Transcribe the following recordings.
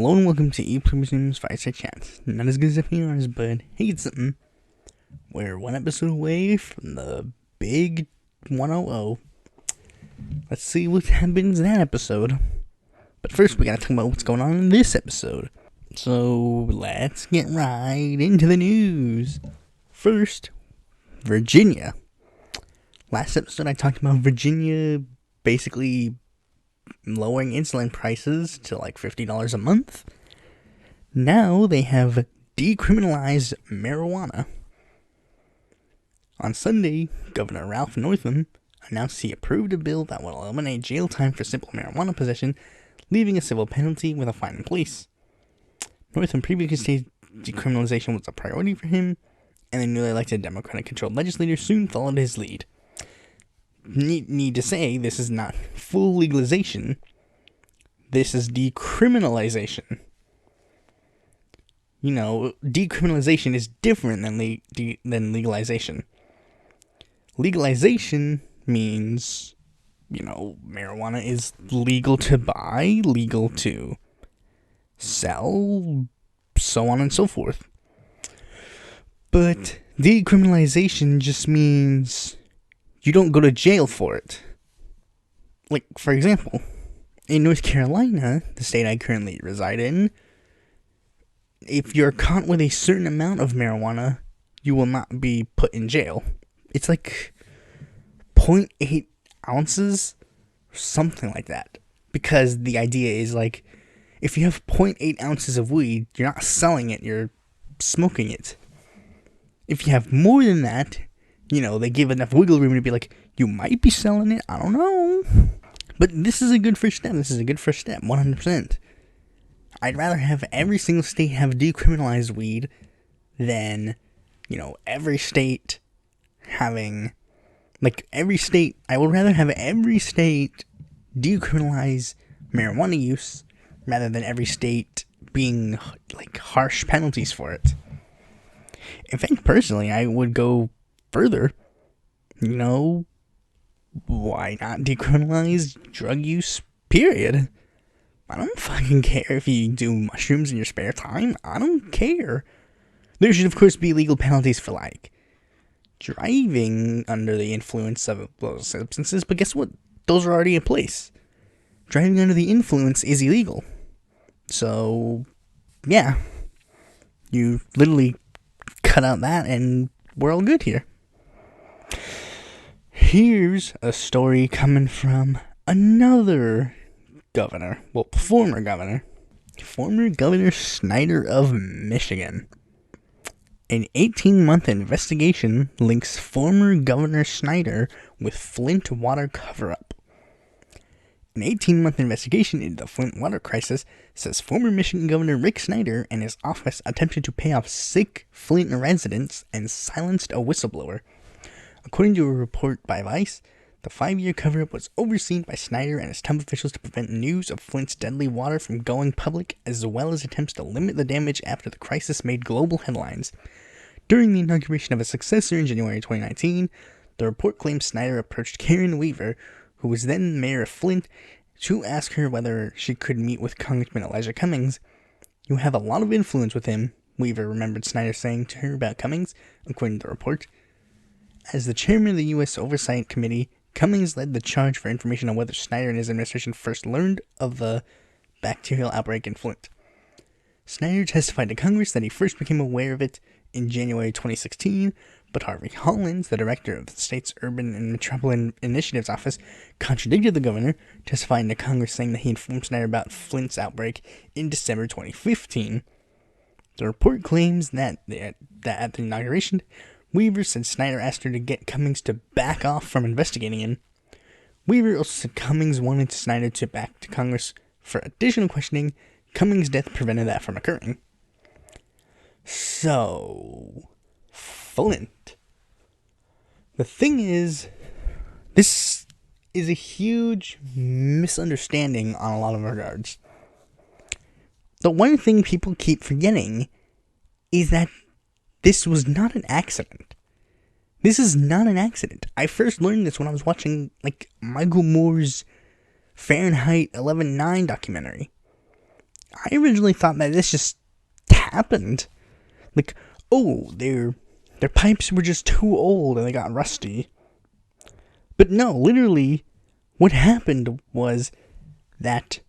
Hello and welcome to Pluribus Unum's Fireside Chat. Not as good as FPR's, but hey, it's something. We're one episode away from the big 100. Let's see what happens in that episode. But first, we gotta talk about what's going on in this episode. So, let's get right into the news. First, Virginia. Last episode, I talked about Virginia basically lowering insulin prices to like $50 a month. Now they have decriminalized marijuana. On Sunday, Governor Ralph Northam announced he approved a bill that will eliminate jail time for simple marijuana possession, leaving a civil penalty with a fine in place. Northam previously stated decriminalization was a priority for him, and the newly elected Democratic-controlled legislature soon followed his lead. Need to say, this is not full legalization. This is decriminalization. You know, decriminalization is different than legalization. Legalization means, you know, marijuana is legal to buy, legal to sell, so on and so forth. But decriminalization just means you don't go to jail for it. Like, for example, in North Carolina, the state I currently reside in, if you're caught with a certain amount of marijuana, you will not be put in jail. It's like 0.8 ounces, something like that. Because the idea is like, if you have 0.8 ounces of weed, you're not selling it, you're smoking it. If you have more than that, you know, they give enough wiggle room to be like, you might be selling it, I don't know. But this is a good first step. 100%. I'd rather have every single state have decriminalized weed than, you know, every state having, like, I would rather have every state decriminalize marijuana use rather than every state being, like, harsh penalties for it. In fact, personally, I would go further. You know, why not decriminalize drug use, period? I don't fucking care if you do mushrooms in your spare time. I don't care. There should, of course, be legal penalties for, like, driving under the influence of those substances, but guess what? Those are already in place. Driving under the influence is illegal. So, yeah. You literally cut out that and we're all good here. Here's a story coming from another governor. Well, former governor Snyder of Michigan. An 18-month investigation links former Governor Snyder with Flint water cover-up. An 18-month investigation into the Flint water crisis says former Michigan Governor Rick Snyder and his office attempted to pay off sick Flint residents and silenced a whistleblower. According to a report by Vice, the 5-year cover-up was overseen by Snyder and his top officials to prevent news of Flint's deadly water from going public, as well as attempts to limit the damage after the crisis made global headlines. During the inauguration of a successor in January 2019, the report claims Snyder approached Karen Weaver, who was then mayor of Flint, to ask her whether she could meet with Congressman Elijah Cummings. "You have a lot of influence with him," Weaver remembered Snyder saying to her about Cummings, according to the report. As the chairman of the U.S. Oversight Committee, Cummings led the charge for information on whether Snyder and his administration first learned of the bacterial outbreak in Flint. Snyder testified to Congress that he first became aware of it in January 2016, but Harvey Hollins, the director of the state's Urban and Metropolitan Initiatives Office, contradicted the governor, testifying to Congress saying that he informed Snyder about Flint's outbreak in December 2015. The report claims that at the inauguration, Weaver said Snyder asked her to get Cummings to back off from investigating him. Weaver also said Cummings wanted Snyder to back to Congress for additional questioning. Cummings' death prevented that from occurring. So, Flint. The thing is, this is a huge misunderstanding on a lot of regards. The one thing people keep forgetting is that this was not an accident. This is not an accident. I first learned this when I was watching, like, Michael Moore's Fahrenheit 11/9 documentary. I originally thought that this just happened. Like, oh, their pipes were just too old and they got rusty. But no, literally, what happened was that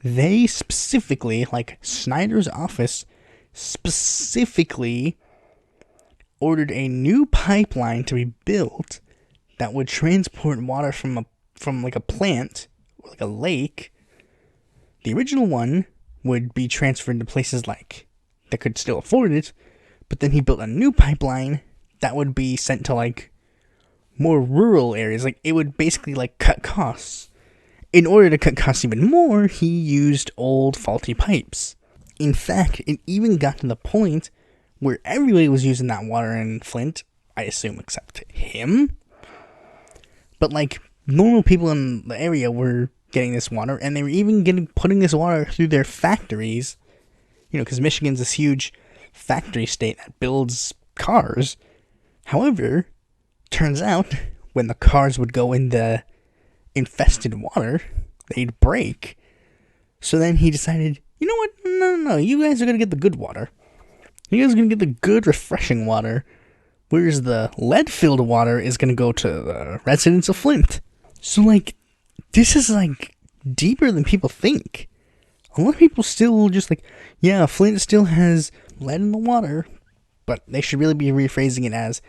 they specifically, like Snyder's office, specifically ordered a new pipeline to be built that would transport water from like a plant or like a lake. The original one would be transferred to places like that could still afford it, but then he built a new pipeline that would be sent to like more rural areas. Like, it would basically like cut costs. In order to cut costs even more, he used old faulty pipes. In fact, it even got to the point where everybody was using that water in Flint, I assume, except him. But like, normal people in the area were getting this water, and they were even putting this water through their factories. You know, because Michigan's this huge factory state that builds cars. However, turns out when the cars would go in the infested water, they'd break. So then he decided, you know what? No, you guys are gonna get the good water. You guys are gonna get the good, refreshing water, whereas the lead-filled water is gonna go to the residents of Flint. So like, this is like deeper than people think. A lot of people still just like, yeah, Flint still has lead in the water, but they should really be rephrasing it as,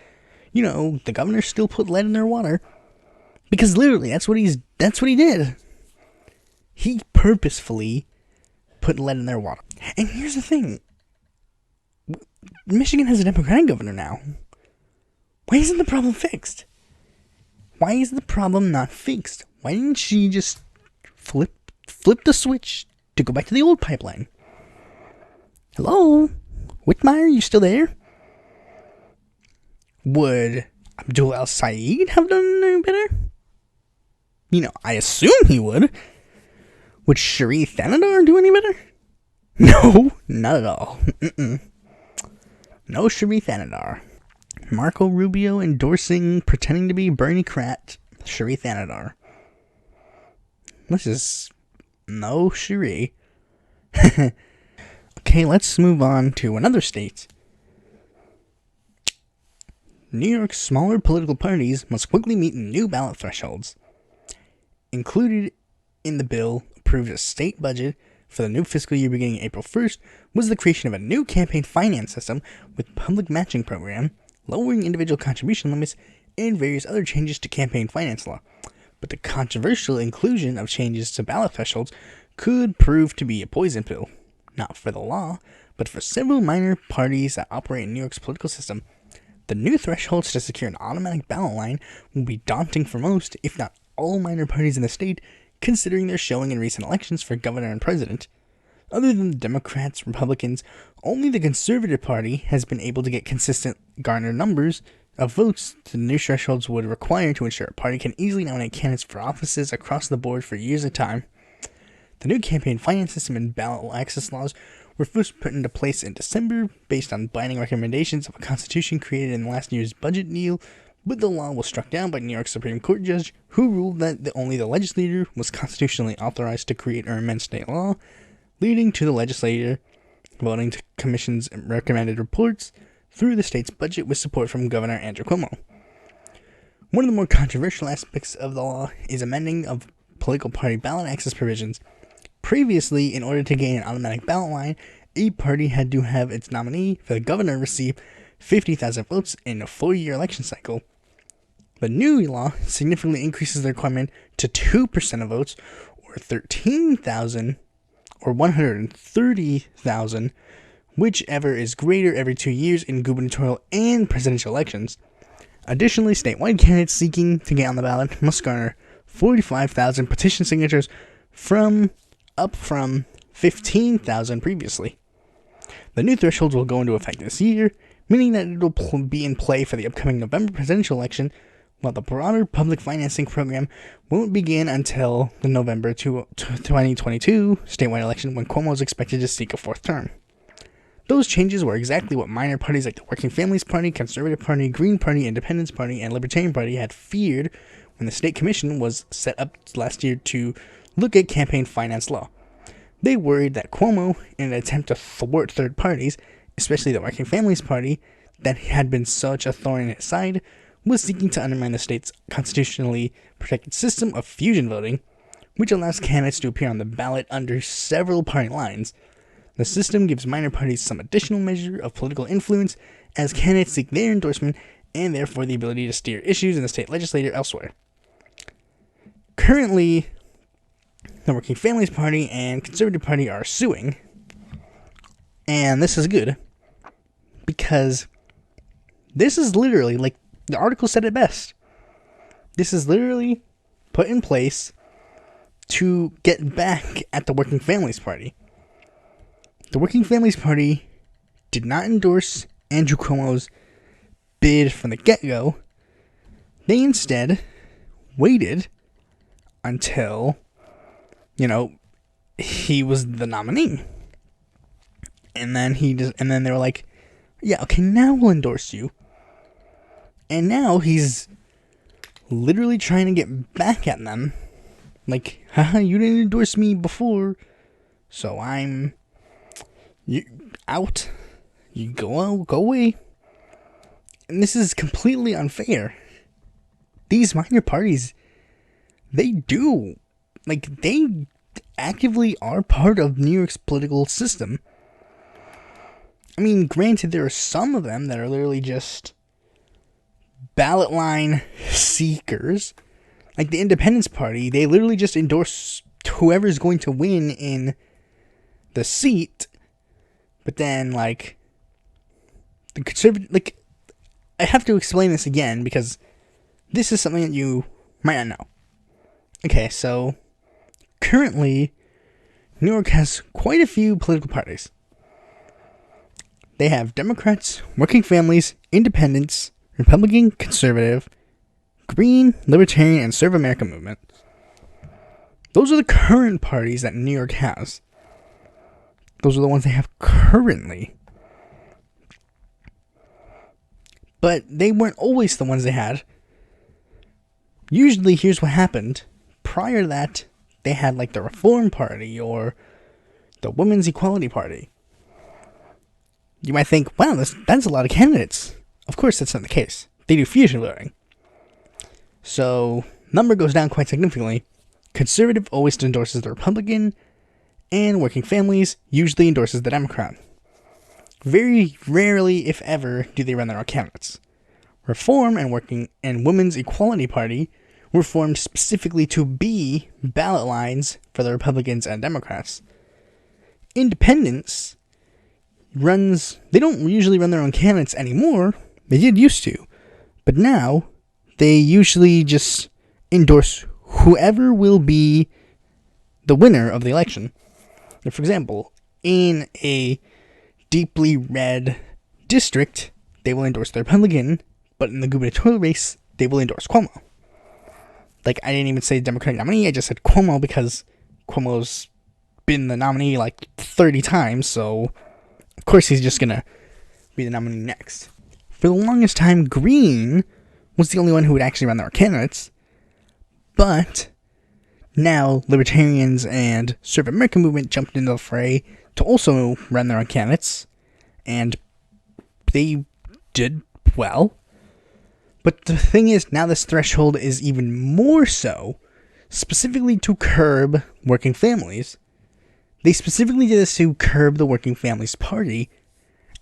you know, the governor still put lead in their water. Because literally, that's what he did. He purposefully put lead in their water. And here's the thing. Michigan has a Democratic governor now. Why isn't the problem fixed? Why is the problem not fixed? Why didn't she just flip the switch to go back to the old pipeline? Hello? Whitmire, you still there? Would Abdul El-Sayed have done any better? You know, I assume he would. Would Sharif Thanadar do any better? No, not at all. No Sharif Thanadar. Marco Rubio endorsing, pretending to be Bernie Krat, Sharif Thanadar. This is no Sharif. Okay, let's move on to another state. New York's smaller political parties must quickly meet new ballot thresholds. Included in the bill approved a state budget for the new fiscal year beginning April 1st was the creation of a new campaign finance system with public matching program, lowering individual contribution limits, and various other changes to campaign finance law. But the controversial inclusion of changes to ballot thresholds could prove to be a poison pill, not for the law, but for several minor parties that operate in New York's political system. The new thresholds to secure an automatic ballot line will be daunting for most, if not all, minor parties in the state, considering their showing in recent elections for governor and president. Other than the Democrats, Republicans, only the Conservative Party has been able to get consistent garner numbers of votes the new thresholds would require to ensure a party can easily nominate candidates for offices across the board for years at a time. The new campaign finance system and ballot access laws were first put into place in December based on binding recommendations of a constitution created in last year's budget deal, but the law was struck down by New York Supreme Court judge, who ruled that only the legislature was constitutionally authorized to create or amend state law, leading to the legislature voting to commission's recommended reports through the state's budget with support from Governor Andrew Cuomo. One of the more controversial aspects of the law is amending of political party ballot access provisions. Previously, in order to gain an automatic ballot line, a party had to have its nominee for the governor receive 50,000 votes in a 4-year election cycle. The new law significantly increases the requirement to 2% of votes, or 13,000, or 130,000, whichever is greater every 2 years in gubernatorial and presidential elections. Additionally, statewide candidates seeking to get on the ballot must garner 45,000 petition signatures up from 15,000 previously. The new thresholds will go into effect this year, meaning that it will be in play for the upcoming November presidential election, while the broader public financing program won't begin until the November 2022 statewide election, when Cuomo is expected to seek a 4th term. Those changes were exactly what minor parties like the Working Families Party, Conservative Party, Green Party, Independence Party, and Libertarian Party had feared when the state commission was set up last year to look at campaign finance law. They worried that Cuomo, in an attempt to thwart third parties, especially the Working Families Party, that had been such a thorn in his side, was seeking to undermine the state's constitutionally protected system of fusion voting, which allows candidates to appear on the ballot under several party lines. The system gives minor parties some additional measure of political influence as candidates seek their endorsement and therefore the ability to steer issues in the state legislature elsewhere. Currently, the Working Families Party and Conservative Party are suing, and this is good because this is literally, like the article said it best, this is literally put in place to get back at the Working Families Party. The Working Families Party did not endorse Andrew Cuomo's bid from the get-go. They instead waited until, he was the nominee. And then they were like, yeah, okay, now we'll endorse you. And now he's literally trying to get back at them. Like, haha, you didn't endorse me before, so you out. You go away. And this is completely unfair. These minor parties, they actively are part of New York's political system. I mean, granted, there are some of them that are literally just ballot line seekers. Like the Independence Party, they literally just endorse whoever's going to win in the seat. But then, like, the conservative, like, I have to explain this again because this is something that you might not know. Okay, so currently, New York has quite a few political parties. They have Democrats, Working Families, Independents, Republican, Conservative, Green, Libertarian, and Serve America Movement. Those are the current parties that New York has. Those are the ones they have currently. But they weren't always the ones they had. Usually, here's what happened. Prior to that, they had like the Reform Party or the Women's Equality Party. You might think, wow, that's a lot of candidates. Of course, that's not the case. They do fusion voting. So, number goes down quite significantly. Conservative always endorses the Republican, and Working Families usually endorses the Democrat. Very rarely, if ever, do they run their own candidates. Reform and Women's Equality Party were formed specifically to be ballot lines for the Republicans and Democrats. Independents they don't usually run their own candidates anymore. They did used to. But now, they usually just endorse whoever will be the winner of the election. For example, in a deeply red district, they will endorse the Republican, but in the gubernatorial race, they will endorse Cuomo. Like, I didn't even say Democratic nominee, I just said Cuomo because Cuomo's been the nominee like 30 times, so of course he's just gonna be the nominee next. For the longest time, Green was the only one who would actually run their candidates, but now Libertarians and Serve America Movement jumped into the fray to also run their own candidates, and they did well. But the thing is, now this threshold is even more so, specifically to curb working families. They specifically did this to curb the Working Families Party.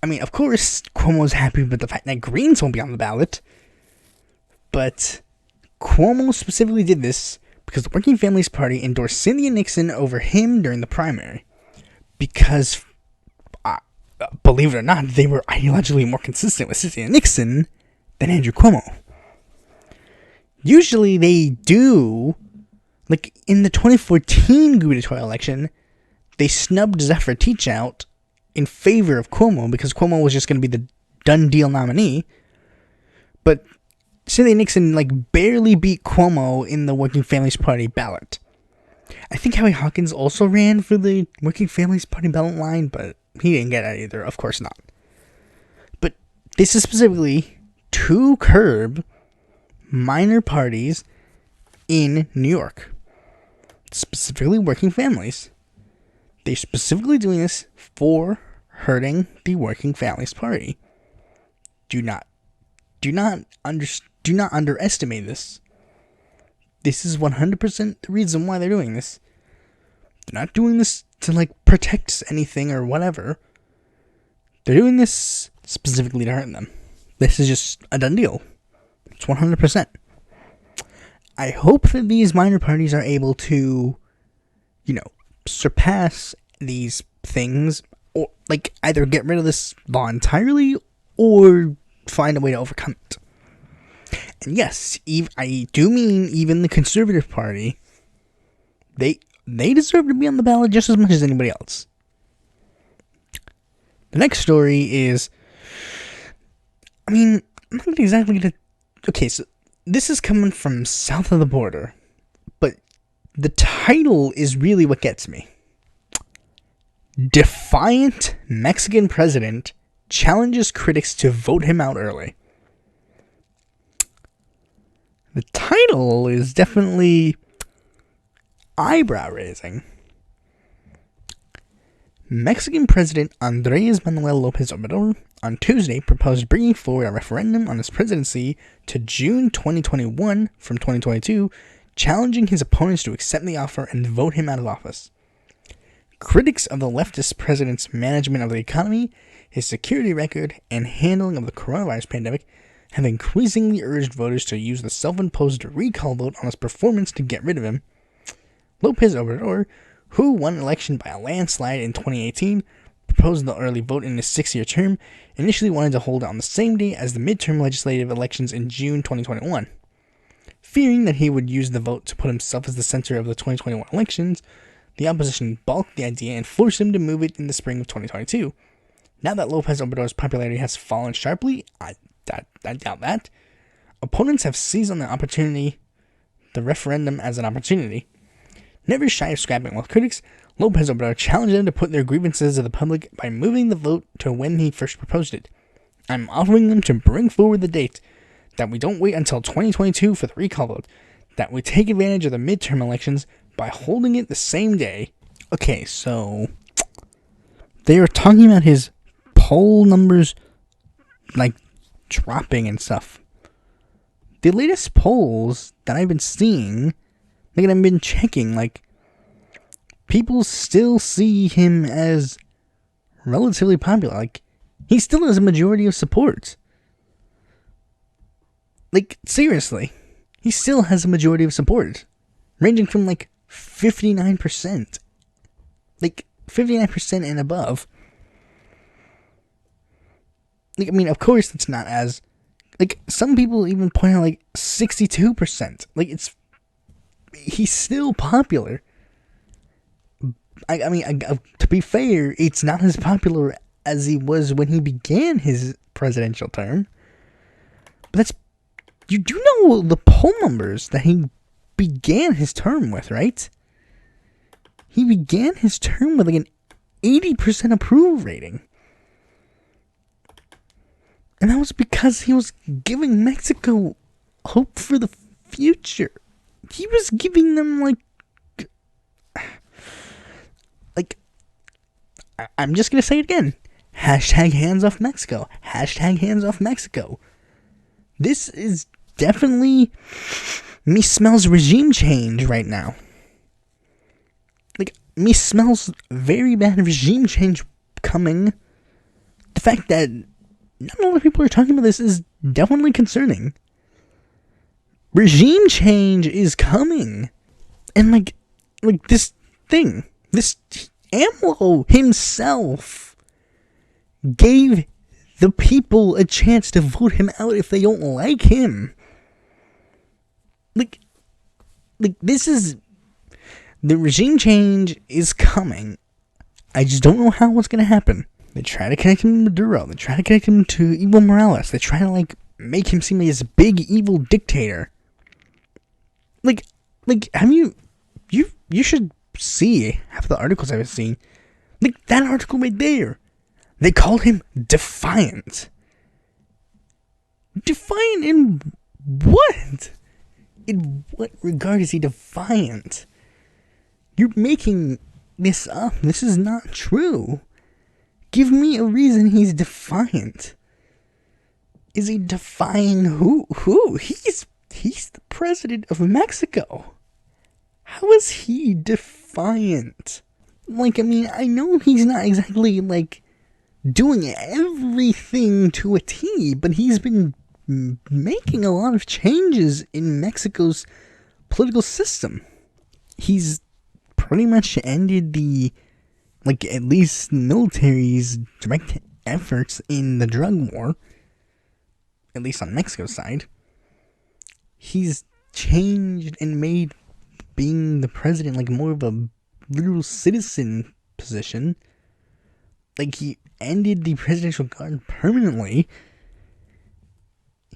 I mean, of course, Cuomo's happy with the fact that Greens won't be on the ballot, but Cuomo specifically did this because the Working Families Party endorsed Cynthia Nixon over him during the primary. Because, believe it or not, they were ideologically more consistent with Cynthia Nixon than Andrew Cuomo. Usually they do, like in the 2014 gubernatorial election, they snubbed Zephyr Teachout in favor of Cuomo because Cuomo was just going to be the done deal nominee. But Cynthia Nixon barely beat Cuomo in the Working Families Party ballot. I think Howie Hawkins also ran for the Working Families Party ballot line, but he didn't get it either. Of course not. But this is specifically to curb minor parties in New York, specifically working families. They're specifically doing this for hurting the Working Families Party. Do not underestimate this. This is 100% the reason why they're doing this. They're not doing this to protect anything or whatever. They're doing this specifically to hurt them. This is just a done deal. It's 100%. I hope that these minor parties are able to, surpass these things, or either get rid of this law entirely or find a way to overcome it. And yes, I do mean even the Conservative Party, they deserve to be on the ballot just as much as anybody else. The next story is, I'm not exactly going to... Okay, so this is coming from south of the border, but the title is really what gets me. Defiant Mexican president challenges critics to vote him out early. The title is definitely eyebrow-raising. Mexican President Andrés Manuel López Obrador on Tuesday proposed bringing forward a referendum on his presidency to June 2021 from 2022, challenging his opponents to accept the offer and vote him out of office. Critics of the leftist president's management of the economy, his security record, and handling of the coronavirus pandemic have increasingly urged voters to use the self-imposed recall vote on his performance to get rid of him. López Obrador, who won election by a landslide in 2018, proposed the early vote in his 6-year term, initially wanted to hold it on the same day as the midterm legislative elections in June 2021. Fearing that he would use the vote to put himself as the center of the 2021 elections, the opposition balked the idea and forced him to move it in the spring of 2022. Now that López Obrador's popularity has fallen sharply, I doubt that, opponents have seized on the referendum as an opportunity. Never shy of scrapping with critics, López Obrador challenged them to put their grievances to the public by moving the vote to when he first proposed it. I'm offering them to bring forward the date, that we don't wait until 2022 for the recall vote, that we take advantage of the midterm elections by holding it the same day. Okay, so they are talking about his poll numbers dropping and stuff. The latest polls that I've been seeing, I've been checking, people still see him as relatively popular. He still has a majority of support. Seriously. He still has a majority of support. Ranging from, 59%. 59% and above. Of course it's not as... some people even point out, 62%. He's still popular. To be fair, it's not as popular as he was when he began his presidential term. But you do know the poll numbers that he began his term with, right? He began his term with an 80% approval rating. And that was because he was giving Mexico hope for the future. He was giving them I'm just gonna say it again. Hashtag hands off Mexico. Hashtag hands off Mexico. This is definitely me smells regime change right now. Me smells very bad regime change coming. The fact that not a lot of people are talking about this is definitely concerning. Regime change is coming. And this thing, this AMLO himself gave the people a chance to vote him out if they don't like him. This is... The regime change is coming. I just don't know how it's going to happen. They try to connect him to Maduro. They try to connect him to Evo Morales. They try to, make him seem like this big, evil dictator. Have you should see half the articles I've seen. That article right there. They called him defiant. Defiant in what? In what regard is he defiant? You're making this up. This is not true. Give me a reason he's defiant. Is he defying who? He's the president of Mexico. How is he defiant? Like, I mean, I know he's not exactly, like, doing everything to a T, but he's been making a lot of changes in Mexico's political system. He's pretty much ended the, like, at least military's direct efforts in the drug war, at least on Mexico's side. He's changed and made being the president, like, more of a literal citizen position. Like, he ended the presidential guard permanently.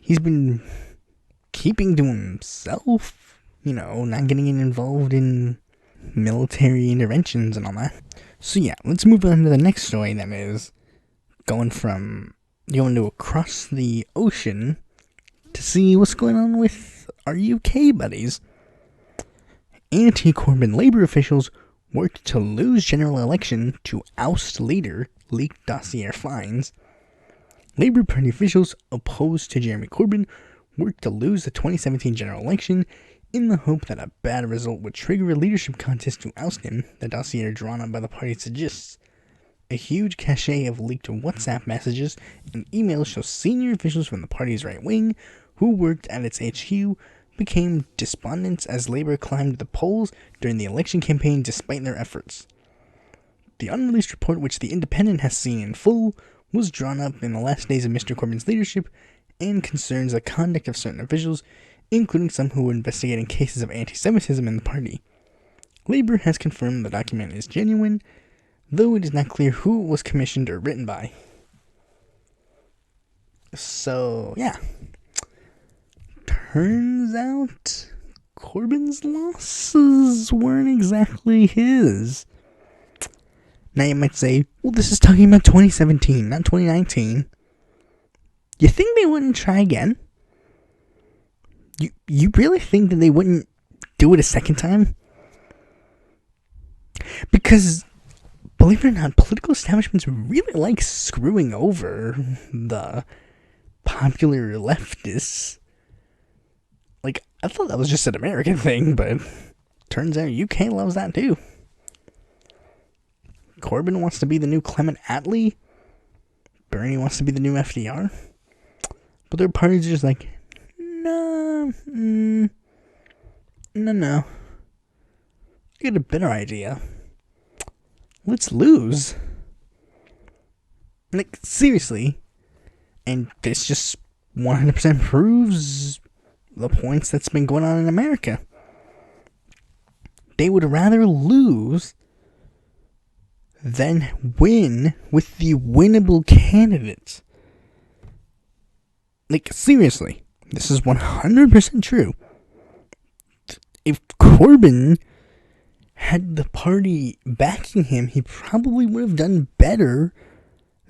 He's been keeping to himself, you know, not getting involved in military interventions and all that. So yeah, let's move on to the next story, that is going to across the ocean to see what's going on with our UK buddies. Anti-Corbyn Labour officials worked to lose general election to oust leader, leaked dossier finds. Labour Party officials opposed to Jeremy Corbyn worked to lose the 2017 general election in the hope that a bad result would trigger a leadership contest to oust him, the dossier drawn up by the party suggests. A huge cache of leaked WhatsApp messages and emails show senior officials from the party's right wing, who worked at its HQ, became despondent as Labour climbed the polls during the election campaign despite their efforts. The unreleased report, which The Independent has seen in full, was drawn up in the last days of Mr. Corbyn's leadership and concerns the conduct of certain officials, including some who were investigating cases of anti-Semitism in the party. Labour has confirmed the document is genuine, though it is not clear who it was commissioned or written by. So, yeah. Turns out Corbyn's losses weren't exactly his. Now you might say, well, this is talking about 2017, not 2019. You think they wouldn't try again? You really think that they wouldn't do it a second time? Because, believe it or not, political establishments really like screwing over the popular leftists. Like, I thought that was just an American thing, but turns out UK loves that too. Corbyn wants to be the new Clement Attlee. Bernie wants to be the new FDR. But their parties are just like, no. I got a better idea. Let's lose. Like, seriously. And this just 100% proves the points that's been going on in America. They would rather lose than win with the winnable candidates. Like, seriously, this is 100% true. If Corbyn had the party backing him, he probably would have done better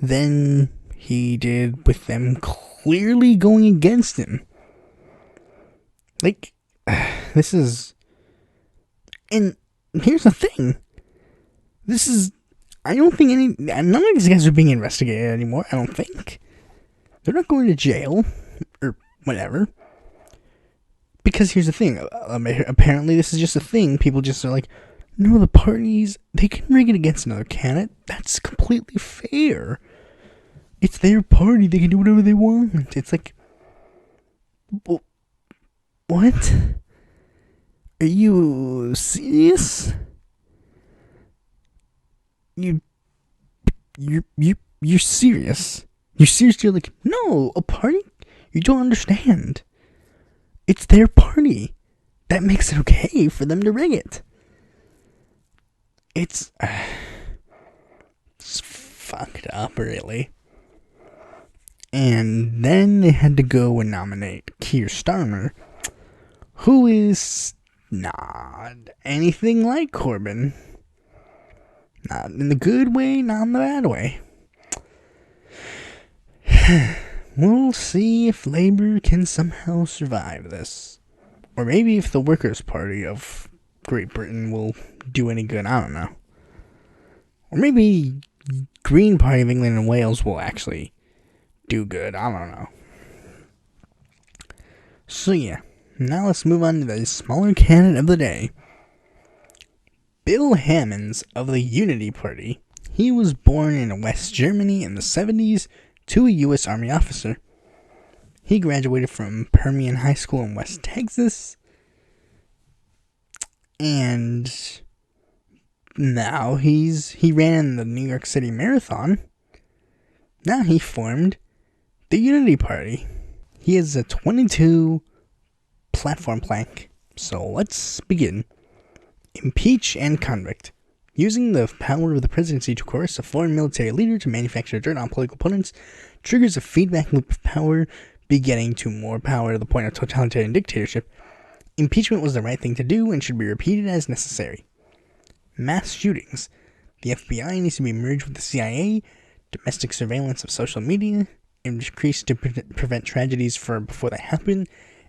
than he did with them clearly going against him. Like, this is... And here's the thing. I don't think none of these guys are being investigated anymore, I don't think. They're not going to jail, or whatever. Because here's the thing, apparently this is just a thing, people just are like, no, the parties, they can rig it against another candidate, that's completely fair. It's their party, they can do whatever they want. It's like, well, what? Are you serious? You're serious? You're seriously like, no, a party? You don't understand. It's their party. That makes it okay for them to rig it. It's fucked up, really. And then they had to go and nominate Keir Starmer, who is not anything like Corbyn. Not in the good way, not in the bad way. We'll see if Labour can somehow survive this. Or maybe if the Workers' Party of Great Britain will do any good, I don't know. Or maybe Green Party of England and Wales will actually do good. I don't know. So yeah, now let's move on to the smaller candidate of the day. Bill Hammonds of the Unity Party. He was born in West Germany in the 70s to a U.S. Army officer. He graduated from Permian High School in West Texas. And now he ran the New York City Marathon. Now he formed the Unity Party. He has a 22 platform plank. So let's begin. Impeach and convict. Using the power of the presidency to coerce a foreign military leader to manufacture dirt on political opponents triggers a feedback loop of power, begetting to more power to the point of totalitarian dictatorship. Impeachment was the right thing to do and should be repeated as necessary. Mass shootings. The FBI needs to be merged with the CIA. Domestic surveillance of social media increased to prevent tragedies before they happen.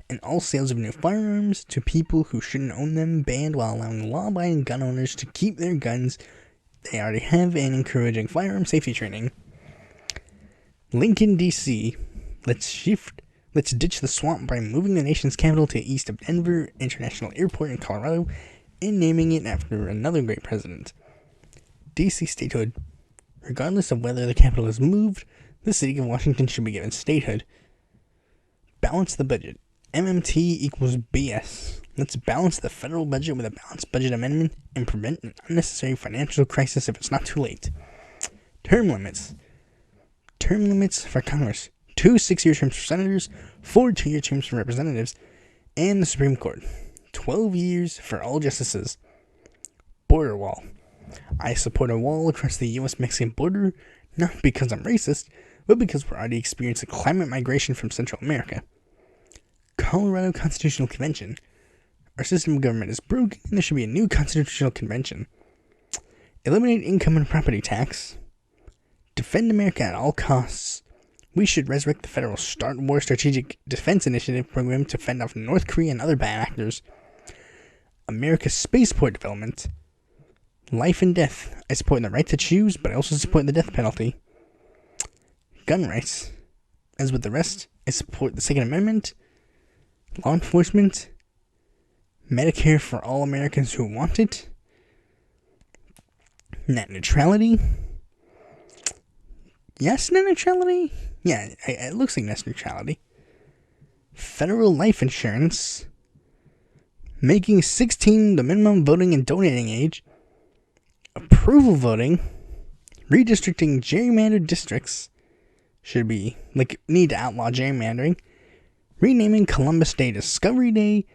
And all sales of new firearms to people who shouldn't own them banned, while allowing law-abiding gun owners to keep their guns they already have and encouraging firearm safety training. Lincoln, D.C. Let's ditch the swamp by moving the nation's capital to east of Denver International Airport in Colorado and naming it after another great president. D.C. statehood. Regardless of whether the capital is moved, the city of Washington should be given statehood. Balance the budget. MMT equals BS. Let's balance the federal budget with a balanced budget amendment and prevent an unnecessary financial crisis if it's not too late. Term limits. Term limits for Congress. 2 6-year terms for senators, 4 2-year terms for representatives, and the Supreme Court. 12 years for all justices. Border wall. I support a wall across the U.S.-Mexican border, not because I'm racist, but because we're already experiencing climate migration from Central America. Colorado Constitutional Convention. Our system of government is broken, and there should be a new constitutional convention. Eliminate income and property tax. Defend America at all costs. We should resurrect the federal Start War Strategic Defense Initiative program to fend off North Korea and other bad actors. America's spaceport development. Life and death. I support the right to choose, but I also support the death penalty. Gun rights. As with the rest, I support the Second Amendment. Law enforcement. Medicare for all Americans who want it. Net neutrality. Yes, net neutrality? Yeah, it looks like net neutrality. Federal life insurance. Making 16 the minimum voting and donating age. Approval voting. Redistricting gerrymandered districts. Should be, need to outlaw gerrymandering. Renaming Columbus Day Discovery Day.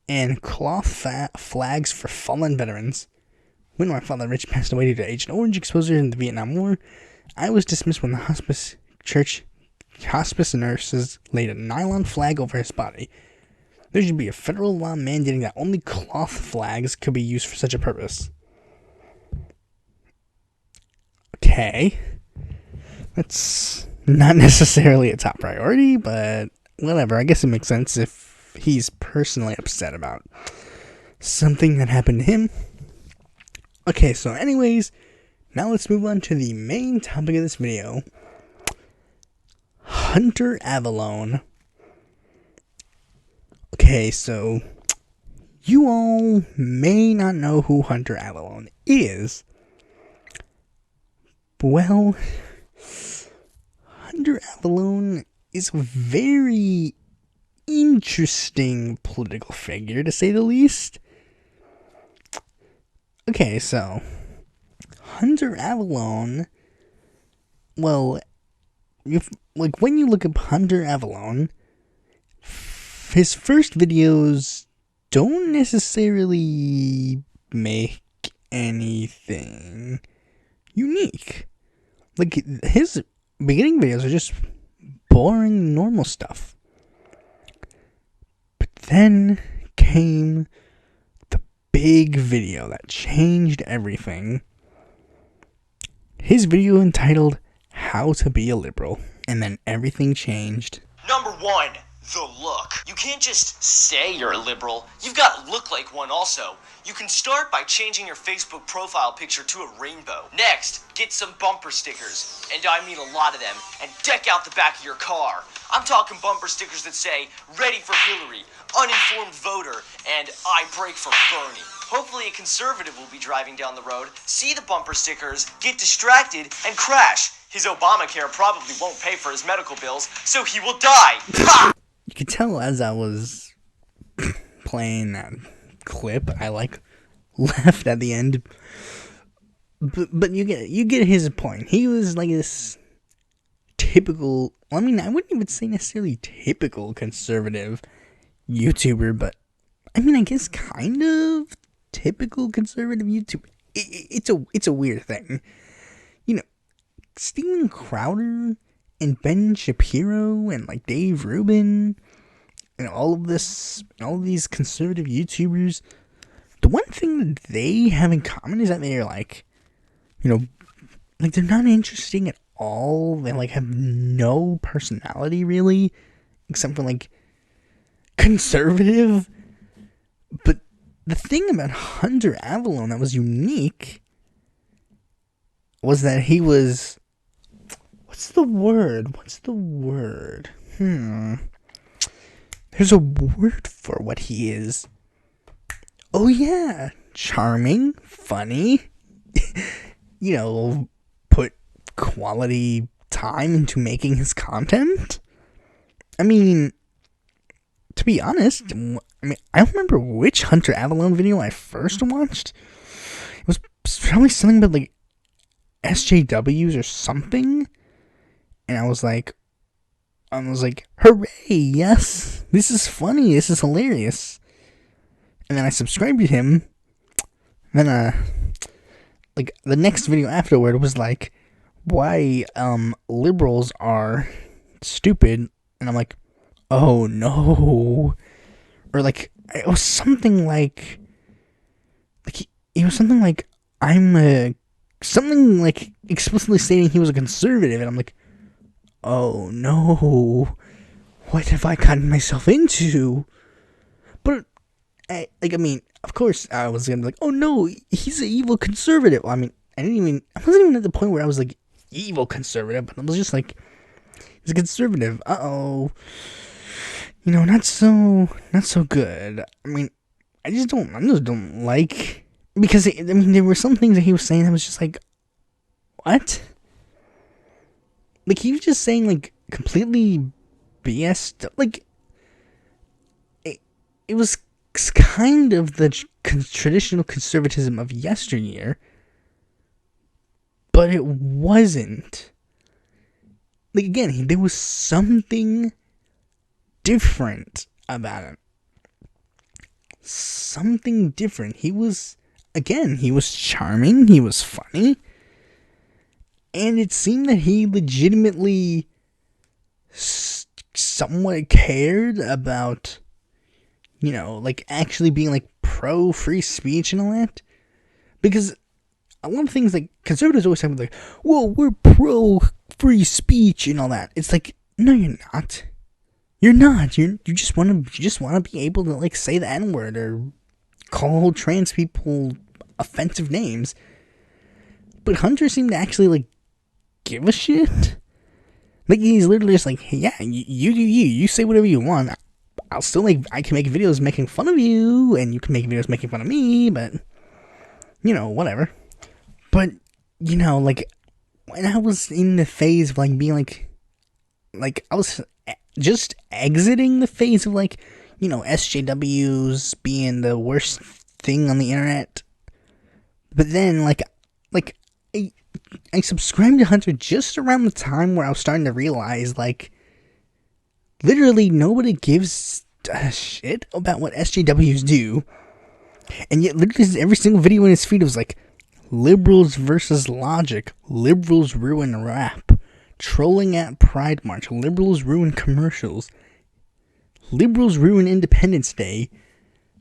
And cloth flags for fallen veterans. When my father Rich passed away due to Agent Orange exposure in the Vietnam War, I was dismissed when the hospice nurses laid a nylon flag over his body. There should be a federal law mandating that only cloth flags could be used for such a purpose. Okay. That's not necessarily a top priority, but whatever. I guess it makes sense if he's personally upset about something that happened to him. Okay, so anyways, now let's move on to the main topic of this video. Hunter Avallone. Okay, so you all may not know who Hunter Avallone is. Well, Hunter Avallone is a very interesting political figure, to say the least. Okay, so Hunter Avallone, well, when you look up Hunter Avallone, his first videos don't necessarily make anything unique. His beginning videos are just boring, normal stuff. But then came the big video that changed everything. His video entitled How to Be a Liberal. And then everything changed. Number 1. The look. You can't just say you're a liberal. You've got to look like one also. You can start by changing your Facebook profile picture to a rainbow. Next, get some bumper stickers, and I mean a lot of them, and deck out the back of your car. I'm talking bumper stickers that say, ready for Hillary, uninformed voter, and I break for Bernie. Hopefully a conservative will be driving down the road, see the bumper stickers, get distracted, and crash. His Obamacare probably won't pay for his medical bills, so he will die. Ha! You could tell as I was playing that clip, I laughed at the end. But you get his point. He was like this typical, I mean, I wouldn't even say necessarily typical conservative YouTuber, but I mean, I guess kind of typical conservative YouTuber. It's a weird thing. You know, Steven Crowder and Ben Shapiro and like Dave Rubin and all of these conservative YouTubers, the one thing that they have in common is that they're like, like they're not interesting at all. They like have no personality really, except for like conservative. But the thing about Hunter Avallone that was unique was that he was, What's the word? There's a word for what he is. Oh yeah, charming, funny. Put quality time into making his content. I mean, to be honest, I don't remember which Hunter Avallone video I first watched. It was probably something about like SJWs or something. And I was like, hooray, yes, this is funny, this is hilarious. And then I subscribed to him. Then, like, the next video afterward was like, why, liberals are stupid. And I'm like, oh no. Or like, it was something like something like explicitly stating he was a conservative. And I'm like, oh no, what have I gotten myself into? But, of course I was gonna be like, oh no, he's an evil conservative. I mean, I wasn't even at the point where I was like, evil conservative, but I was just like, he's a conservative. Uh-oh. Not so good. I mean, I just don't like, because, there were some things that he was saying that was just like, what? Like, he was just saying, like, completely BS. Like, it was kind of the traditional conservatism of yesteryear, but it wasn't. Like, again, there was something different about him. Something different. He was charming, he was funny. And it seemed that he legitimately somewhat cared about, like actually being like pro free speech and all that. Because a lot of things like conservatives always have like, well, we're pro free speech and all that. It's like, no, you're not. You're not. You just want to be able to like say the N-word or call trans people offensive names. But Hunter seemed to actually like give a shit. Like, he's literally just like, hey, yeah, you do you say whatever you want. I can make videos making fun of you, and you can make videos making fun of me, but whatever. But like, when I was in the phase of like being like I was just exiting the phase of like, SJWs being the worst thing on the internet. But then like I subscribed to Hunter just around the time where I was starting to realize, like, literally nobody gives a shit about what SJWs do. And yet, literally, every single video in his feed was like, liberals versus logic, liberals ruin rap, trolling at Pride March, liberals ruin commercials, liberals ruin Independence Day.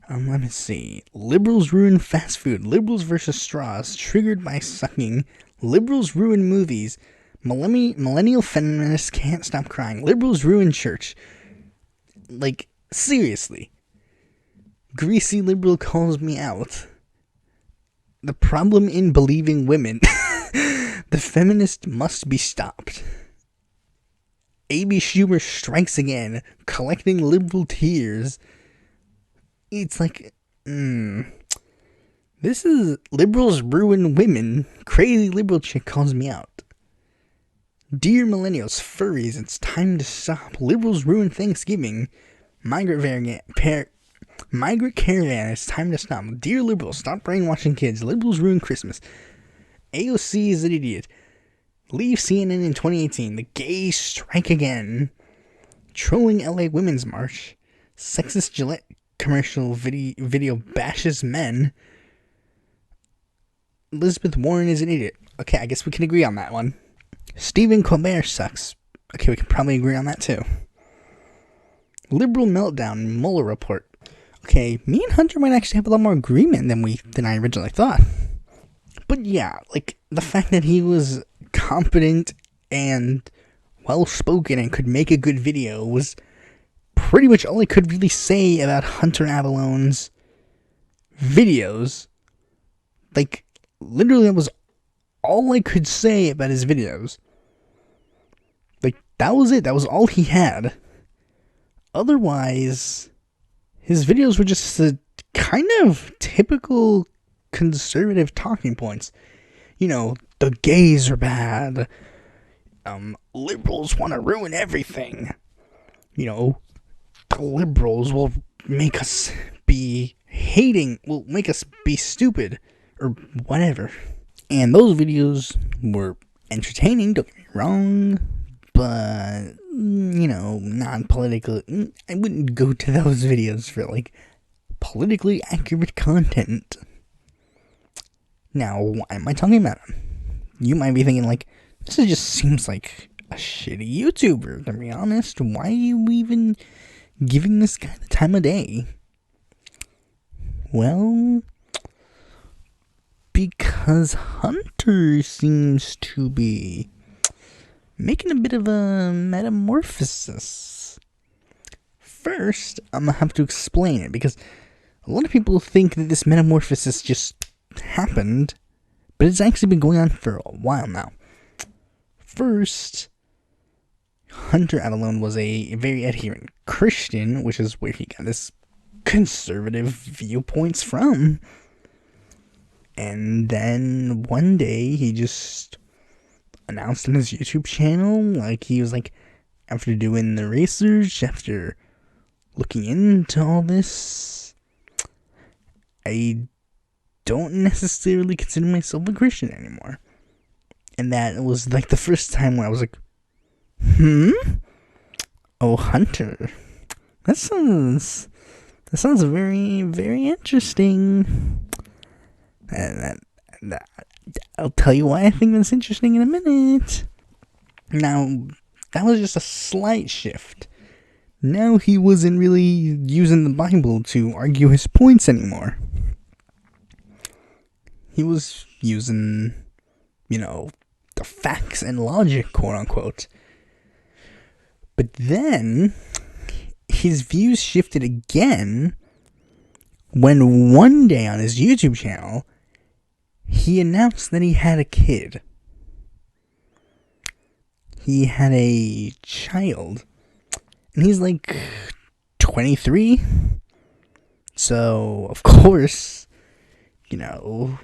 Let me see. Liberals ruin fast food. Liberals versus straws. Triggered by sucking. Liberals ruin movies. Millennial feminists can't stop crying. Liberals ruin church. Like, seriously. Greasy liberal calls me out. The problem in believing women. The feminist must be stopped. A.B. Schumer strikes again, collecting liberal tears. It's like, this is liberals ruin women. Crazy liberal chick calls me out. Dear millennials, furries, it's time to stop. Liberals ruin Thanksgiving. Migrant caravan, it's time to stop. Dear liberals, stop brainwashing kids. Liberals ruin Christmas. AOC is an idiot. Leave CNN in 2018. The gays strike again. Trolling LA Women's March. Sexist Gillette commercial video bashes men. Elizabeth Warren is an idiot. Okay, I guess we can agree on that one. Stephen Colbert sucks. Okay, we can probably agree on that too. Liberal meltdown, Mueller report. Okay, me and Hunter might actually have a lot more agreement than I originally thought. But yeah, like, the fact that he was competent and well-spoken and could make a good video was pretty much all I could really say about Hunter Avallone's videos. Like, literally, that was all I could say about his videos. Like, that was it. That was all he had. Otherwise, his videos were just the kind of typical conservative talking points. You know, the gays are bad. Liberals want to ruin everything. You know, the liberals will make us be stupid, or whatever. And those videos were entertaining, don't get me wrong, but, you know, not politically. I wouldn't go to those videos for, like, politically accurate content. Now, why am I talking about him? You might be thinking, like, this just seems like a shitty YouTuber, to be honest. Why are you even giving this guy the time of day? Well, because Hunter seems to be making a bit of a metamorphosis. First, I'm going to have to explain it, because a lot of people think that this metamorphosis just happened, but it's actually been going on for a while now. First, Hunter Avallone was a very adherent Christian, which is where he got his conservative viewpoints from. And then one day he just announced on his YouTube channel, like, he was like, after doing the research, after looking into all this, I don't necessarily consider myself a Christian anymore. And that was like the first time where I was like, oh, Hunter, that sounds very, very interesting. And I'll tell you why I think that's interesting in a minute. Now, that was just a slight shift. Now he wasn't really using the Bible to argue his points anymore. He was using, you know, the facts and logic, quote unquote. But then his views shifted again when one day on his YouTube channel he announced that he had a kid. He had a child. And he's like 23. So, of course, you know,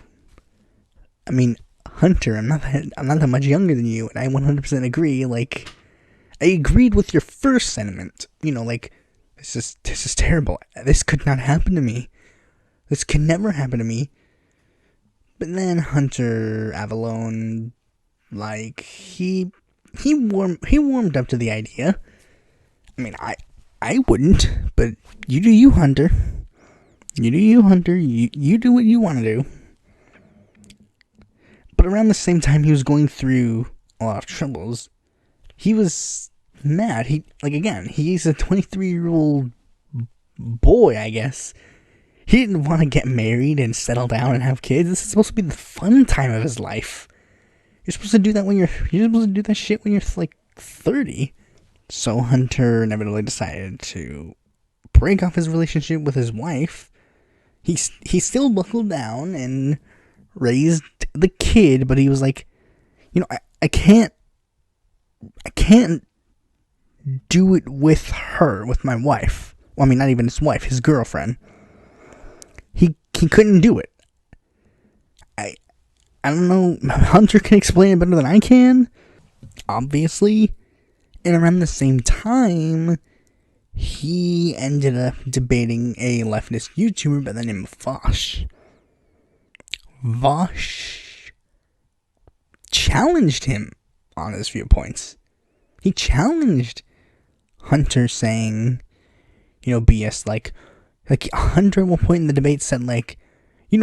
I mean, Hunter, I'm not that much younger than you, and I 100% agree. Like, I agreed with your first sentiment. You know, like, this is terrible. This could not happen to me. This can never happen to me. But then Hunter Avallone, like, he warmed up to the idea. I mean, I wouldn't, but you do you, Hunter. You do you, Hunter. You do what you want to do. But around the same time he was going through a lot of troubles, he was mad. He's a 23-year-old boy, I guess. He didn't want to get married and settle down and have kids. This is supposed to be the fun time of his life. You're supposed to do that shit when you're like 30. So Hunter inevitably decided to break off his relationship with his wife. He still buckled down and raised the kid, but he was like, I can't do it with her, with my wife. Well, I mean, not even his wife, his girlfriend. He couldn't do it. I don't know. Hunter can explain it better than I can, obviously. And around the same time, he ended up debating a leftist YouTuber by the name of Vosh. Vosh challenged him on his viewpoints. He challenged Hunter, saying, BS, like Hunter at one point in the debate said, like, I'm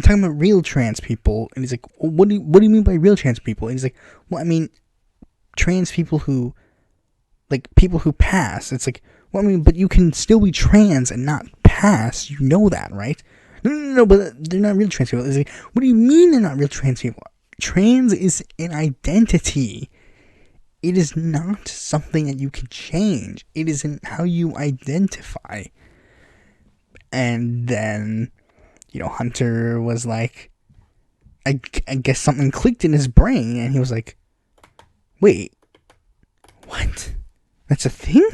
talking about real trans people, and he's like, well, what do you mean by real trans people? And he's like, well, I mean, trans people who, like, people who pass. It's like, well, I mean, but you can still be trans and not pass. You know that, right? No, but they're not real trans people. It's like, what do you mean they're not real trans people? Trans is an identity. It is not something that you can change. It isn't how you identify. And then, Hunter was like, I guess something clicked in his brain, and he was like, wait, what? That's a thing?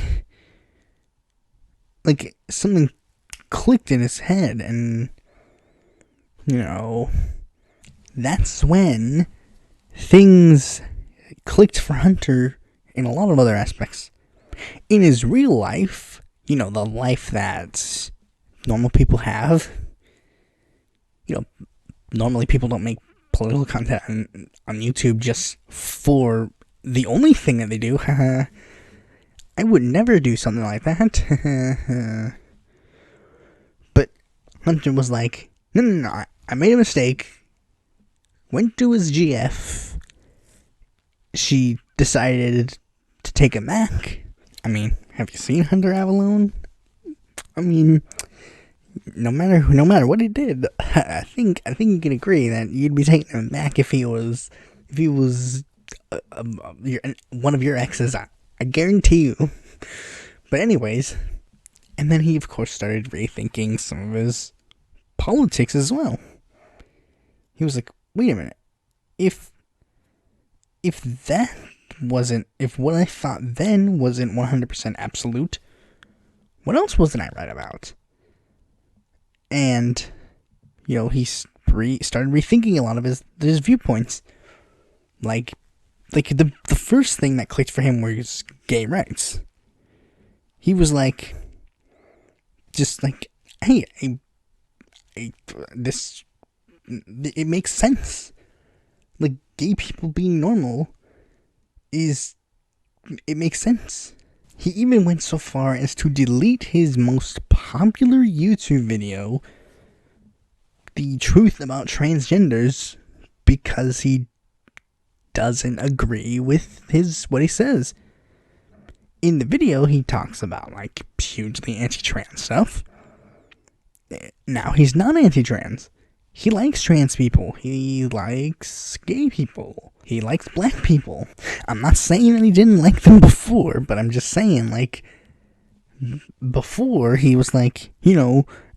Like, something clicked in his head, and, that's when things clicked for Hunter in a lot of other aspects. In his real life, the life that normal people have, normally people don't make political content on YouTube just for the only thing that they do. I would never do something like that. But Hunter was like, no, I made a mistake. Went to his GF. She decided to take him back. I mean, have you seen Hunter Avallone? I mean, no matter what he did, I think you can agree that you'd be taking him back if he was one of your exes. I guarantee you. But anyways, and then he of course started rethinking some of his politics as well. He was like, wait a minute, if what I thought then wasn't 100% absolute, what else wasn't I right about? And, he started rethinking a lot of his viewpoints. Like the first thing that clicked for him was gay rights. He was like, just like, hey, it makes sense. Like, gay people being normal it makes sense. He even went so far as to delete his most popular YouTube video, The Truth About Transgenders, because he doesn't agree with what he says. In the video, he talks about, like, hugely anti-trans stuff. Now, he's not anti-trans. He likes trans people. He likes gay people. He likes black people. I'm not saying that he didn't like them before, but I'm just saying, like, before, he was like,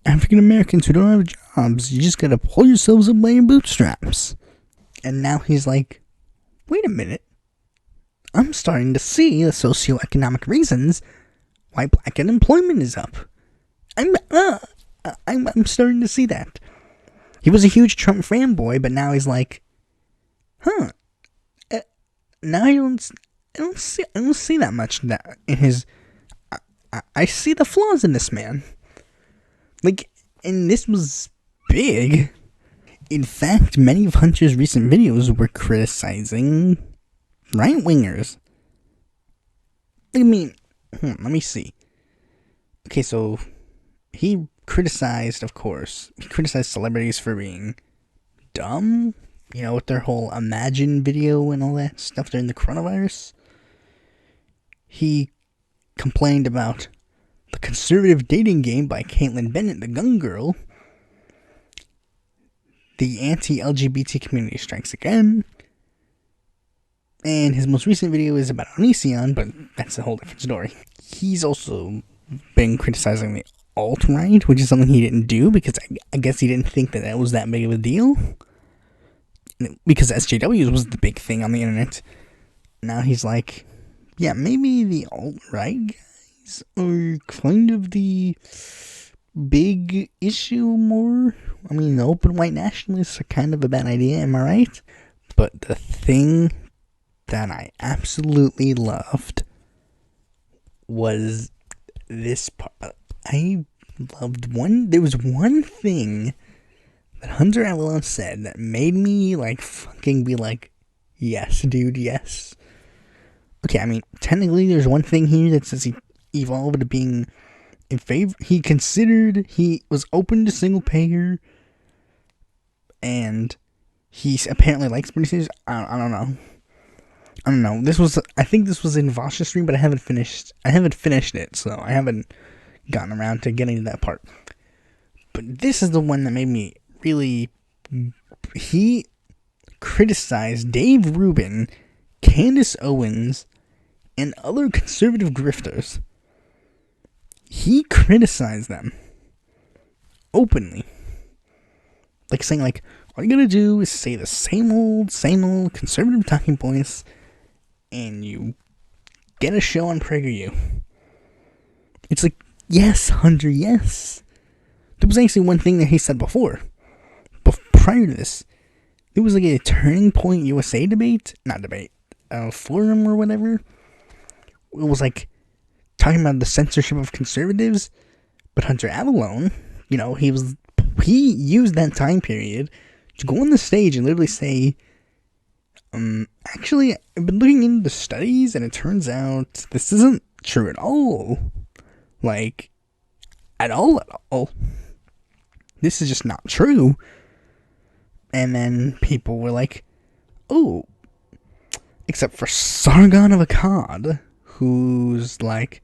African Americans who don't have jobs, you just gotta pull yourselves up by your bootstraps. And now he's like, wait a minute. I'm starting to see the socioeconomic reasons why black unemployment is up. I'm starting to see that. He was a huge Trump fanboy, but now he's like, now I don't see that much that in his. I see the flaws in this man. Like, and this was big. In fact, many of Hunter's recent videos were criticizing right-wingers. I mean, let me see. Okay, so he criticized celebrities for being dumb, with their whole Imagine video and all that stuff during the coronavirus. He complained about the conservative dating game by Caitlyn Bennett, the gun girl. The anti-LGBT community strikes again. And his most recent video is about Onision, but that's a whole different story. He's also been criticizing the alt-right, which is something he didn't do because I guess he didn't think that was that big of a deal. Because SJWs was the big thing on the internet. Now he's like, yeah, maybe the alt-right guys are kind of the big issue more. I mean, the open white nationalists are kind of a bad idea, am I right? But the thing that I absolutely loved was this part. There was one thing that Hunter Avallone said that made me fucking be like, yes, dude, yes. Okay, I mean, technically there's one thing here that says he evolved to being in favor. He was open to single payer, and he apparently likes British. I don't know. I think this was in Vash's stream, but I haven't finished it, so I haven't gotten around to getting to that part. But this is the one that made me really. He criticized Dave Rubin, Candace Owens, and other conservative grifters. He criticized them openly, saying all you gotta do is say the same old conservative talking points, and you get a show on PragerU. It's like, yes, Hunter, yes. There was actually one thing that he said before. But prior to this, there was a Turning Point USA forum or whatever. It was talking about the censorship of conservatives. But Hunter Avallone, he used that time period to go on the stage and literally say, actually, I've been looking into the studies, and it turns out this isn't true at all. At all. This is just not true. And then people were like, oh, except for Sargon of Akkad, who's like,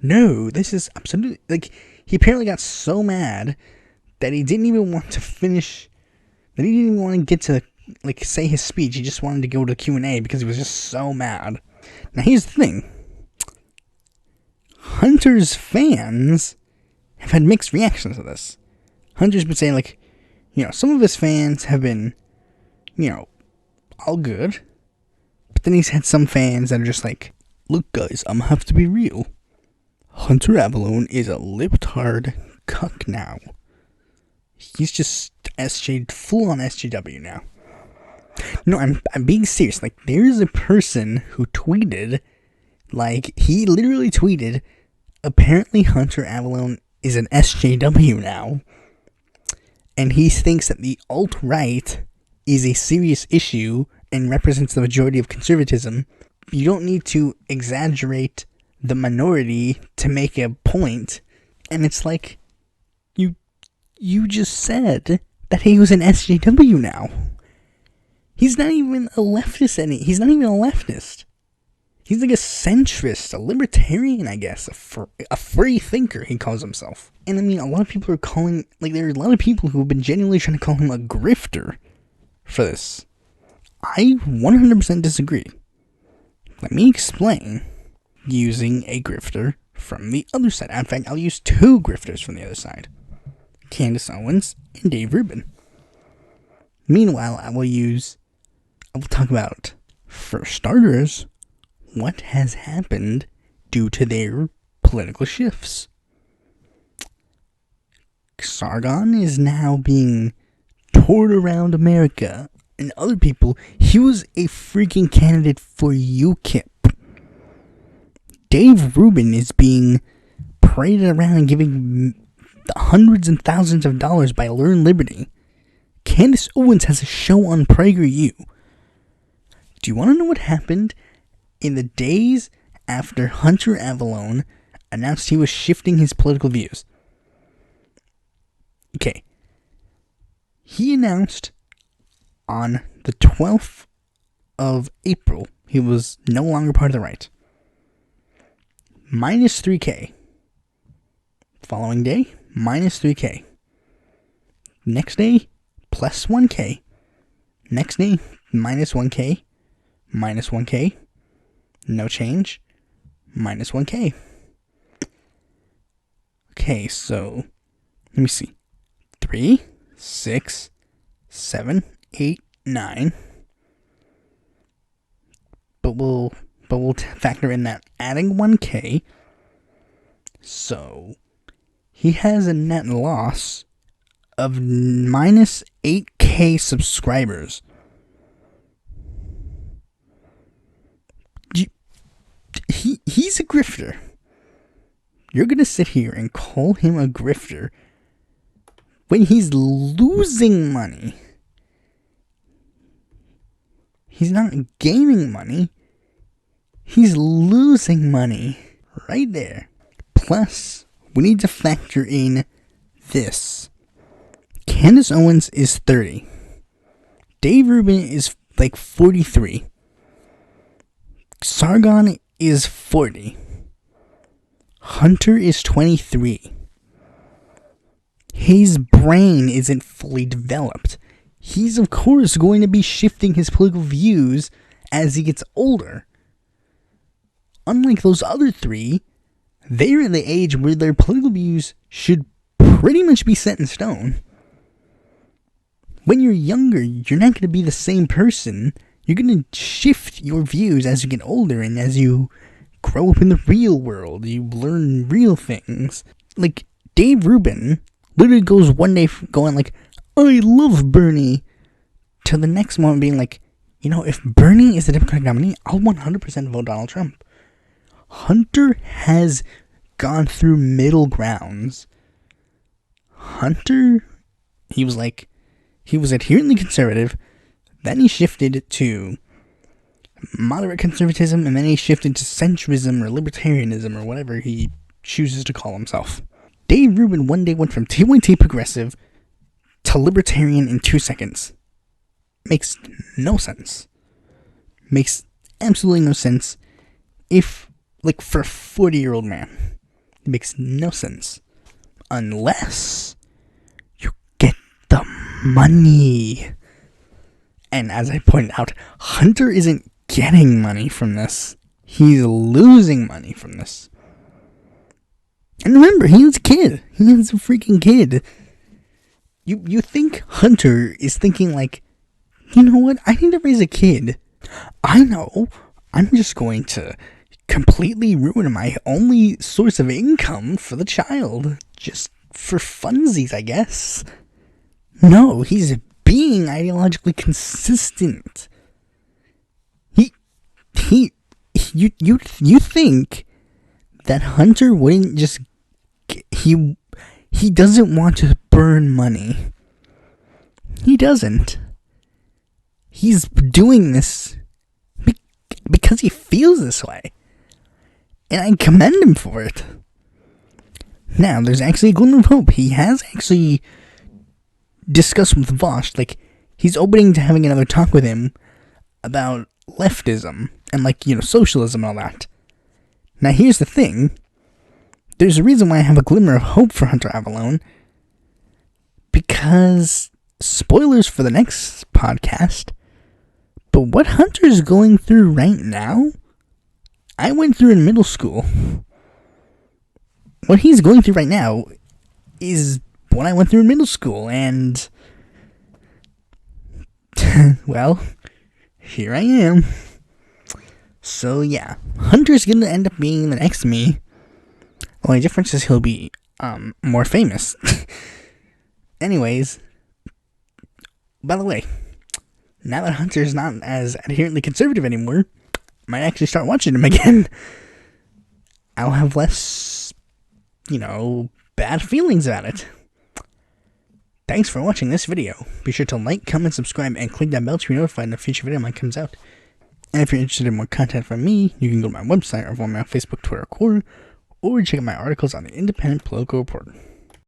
no, this is absolutely, he apparently got so mad that he didn't even want to finish, that he didn't even want to get to, say his speech. He just wanted to go to Q&A because he was just so mad. Now, here's the thing. Hunter's fans have had mixed reactions to this. Hunter's been saying, some of his fans have been, all good. But then he's had some fans that are just look, guys, I'm gonna have to be real. Hunter Avallone is a libtard cuck now. He's just full on SJW now. No, I'm being serious. There is a person who tweeted, he literally tweeted, apparently Hunter Avallone is an SJW now. And he thinks that the alt-right is a serious issue and represents the majority of conservatism. You don't need to exaggerate the minority to make a point. And it's you just said that he was an SJW now. He's not even a leftist. He's not even a leftist. He's a centrist, a libertarian, I guess, a free thinker, he calls himself. And I mean, a lot of people are calling, there are a lot of people who have been genuinely trying to call him a grifter for this. I 100% disagree. Let me explain using a grifter from the other side. In fact, I'll use two grifters from the other side. Candace Owens and Dave Rubin. Meanwhile, I will talk about, for starters, what has happened due to their political shifts. Sargon is now being toured around America, and other people. He was a freaking candidate for UKIP. Dave Rubin is being paraded around and giving hundreds and thousands of dollars by Learn Liberty. Candace Owens has a show on PragerU. Do you want to know what happened in the days after Hunter Avallone announced he was shifting his political views? Okay. He announced on the 12th of April he was no longer part of the right. Minus 3K. Following day, minus 3K. Next day, plus 1K. Next day, minus 1K. minus 1K, no change, minus 1K. Okay, so let me see. 3, 6, 7, 8, 9. But we'll factor in that adding 1K. So he has a net loss of minus 8K subscribers. He's a grifter. You're gonna sit here and call him a grifter when he's losing money. He's not gaining money. He's losing money right there. Plus, we need to factor in this. Candace Owens is 30. Dave Rubin is like 43. Sargon is 40. Hunter is 23. His brain isn't fully developed. He's of course going to be shifting his political views as he gets older. Unlike those other three, they're at the age where their political views should pretty much be set in stone. When you're younger, you're not going to be the same person. You're going to shift your views as you get older and as you grow up in the real world. You learn real things. Like, Dave Rubin literally goes one day going like, I love Bernie, to the next moment being like, you know, if Bernie is the Democratic nominee, I'll 100% vote Donald Trump. Hunter has gone through middle grounds. Hunter, he was adherently conservative, then he shifted to moderate conservatism, and then he shifted to centrism or libertarianism or whatever he chooses to call himself. Dave Rubin one day went from TYT progressive to libertarian in 2 seconds. Makes no sense. Makes absolutely no sense. If, like, for a 40-year-old man, it makes no sense. Unless you get the money. And as I pointed out, Hunter isn't getting money from this. He's losing money from this. And remember, he is a kid. He is a freaking kid. You think Hunter is thinking like, you know what? I need to raise a kid. I know. I'm just going to completely ruin my only source of income for the child. Just for funsies, I guess. No, he's being ideologically consistent. You think that Hunter wouldn't just he doesn't want to burn money. He doesn't. He's doing this because he feels this way. And I commend him for it. Now, there's actually a glimmer of hope. He has actually discussed with Vosh, like, he's opening to having another talk with him about leftism and, like, you know, socialism and all that. Now, here's the thing. There's a reason why I have a glimmer of hope for Hunter Avallone. Because, spoilers for the next podcast, but what Hunter's going through right now, I went through in middle school. What he's going through right now is what I went through in middle school, and well, here I am. So yeah, Hunter's gonna end up being the next me. The only difference is he'll be more famous. Anyways, by the way, now that Hunter's not as adherently conservative anymore, I might actually start watching him again. I'll have less, you know, bad feelings about it. Thanks for watching this video. Be sure to like, comment, subscribe, and click that bell to be notified when a future video mine comes out. And if you're interested in more content from me, you can go to my website or follow me on Facebook, Twitter, or Quora, or check out my articles on the Independent Political Reporter.